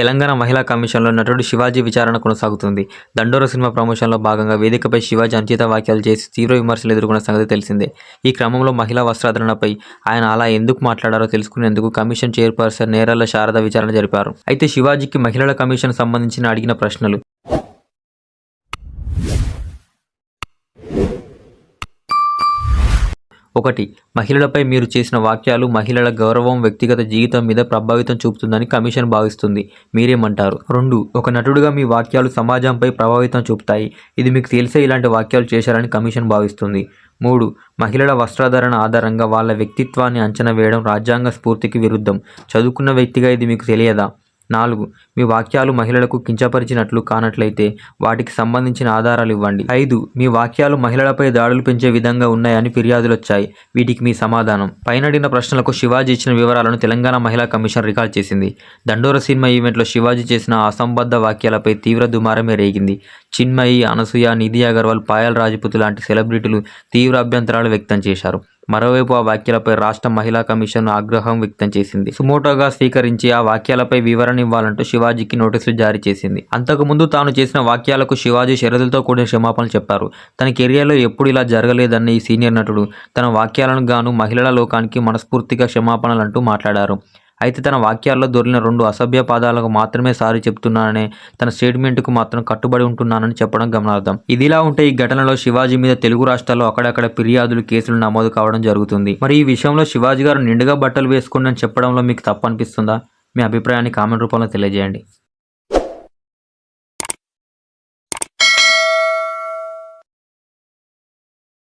తెలంగాణ మహిళా కమిషన్లో నటుడు శివాజీ విచారణ కొనసాగుతుంది. దండోర సినిమా ప్రమోషన్లో భాగంగా వేదికపై శివాజీ అనుచిత వ్యాఖ్యలు చేసి తీవ్ర విమర్శలు ఎదుర్కొన్న సంగతి తెలిసిందే. ఈ క్రమంలో మహిళా వస్త్రాధరణపై ఆయన అలా ఎందుకు మాట్లాడారో తెలుసుకునేందుకు కమిషన్ చైర్పర్సన్ నేరళ్ల శారద విచారణ జరిపారు. అయితే శివాజీకి మహిళల కమిషన్ సంబంధించిన అడిగిన ప్రశ్నలు. 1. మహిళలపై మీరు చేసిన వాక్యాలు మహిళల గౌరవం, వ్యక్తిగత జీవితం మీద ప్రభావితం చూపుతుందని కమిషన్ భావిస్తుంది. మీరేమంటారు? 2. ఒక నటుడుగా మీ వాక్యాలు సమాజంపై ప్రభావితం చూపుతాయి. ఇది మీకు తెలిసే ఇలాంటి వాక్యాలు చేశారని కమిషన్ భావిస్తుంది. 3. మహిళల వస్త్రధారణ ఆధారంగా వాళ్ళ వ్యక్తిత్వాన్ని అంచనా వేయడం రాజ్యాంగ స్ఫూర్తికి విరుద్ధం. చదువుకున్న వ్యక్తిగా ఇది మీకు తెలియదా? 4. మీ వాక్యాలు మహిళలకు కించపరిచినట్లు కానట్లయితే వాటికి సంబంధించిన ఆధారాలు ఇవ్వండి. 5. మీ వాక్యాలు మహిళలపై దాడులు పెంచే విధంగా ఉన్నాయని ఫిర్యాదులు వచ్చాయి. వీటికి మీ సమాధానం. పైనడిగిన ప్రశ్నలకు శివాజీ ఇచ్చిన వివరాలను తెలంగాణ మహిళా కమిషన్ రికార్డ్ చేసింది. దండోర సినిమా ఈవెంట్లో శివాజీ చేసిన అసంబద్ధ వాక్యాలపై తీవ్ర దుమారమే రేగింది. చిన్మయి, అనసూయ, నిధి అగర్వాల్, పాయల్ రాజ్పుత్ లాంటి సెలబ్రిటీలు తీవ్ర అభ్యంతరాలు వ్యక్తం చేశారు. మరోవైపు ఆ వాక్యాలపై రాష్ట్ర మహిళా కమిషన్ ఆగ్రహం వ్యక్తం చేసింది. సుమోటోగా స్వీకరించి ఆ వాక్యాలపై వివరణ ఇవ్వాలంటూ శివాజీకి నోటీసులు జారీ చేసింది. అంతకుముందు తాను చేసిన వాక్యాలకు శివాజీ షరతులతో కూడిన క్షమాపణలు చెప్పారు. తన కెరియర్లో ఎప్పుడు ఇలా జరగలేదన్న ఈ సీనియర్ నటుడు తన వాక్యాలను గాను మహిళల లోకానికి మనస్ఫూర్తిగా క్షమాపణలంటూ మాట్లాడారు. అయితే తన వాక్యాల్లో దొరికిన 2 అసభ్య పదాలకు మాత్రమే సారీ చెప్తున్నాననే తన స్టేట్మెంట్కు మాత్రం కట్టుబడి ఉంటున్నానని చెప్పడం గమనార్థం. ఇదిలా ఉంటే ఈ ఘటనలో శివాజీ మీద తెలుగు రాష్ట్రాల్లో అక్కడక్కడ ఫిర్యాదులు, కేసులు నమోదు కావడం జరుగుతుంది. మరి ఈ విషయంలో శివాజీ గారు నిండుగా బట్టలు వేసుకోండి అని చెప్పడంలో మీకు తప్పు అనిపిస్తుందా? మీ అభిప్రాయాన్ని కామెంట్ రూపంలో తెలియజేయండి.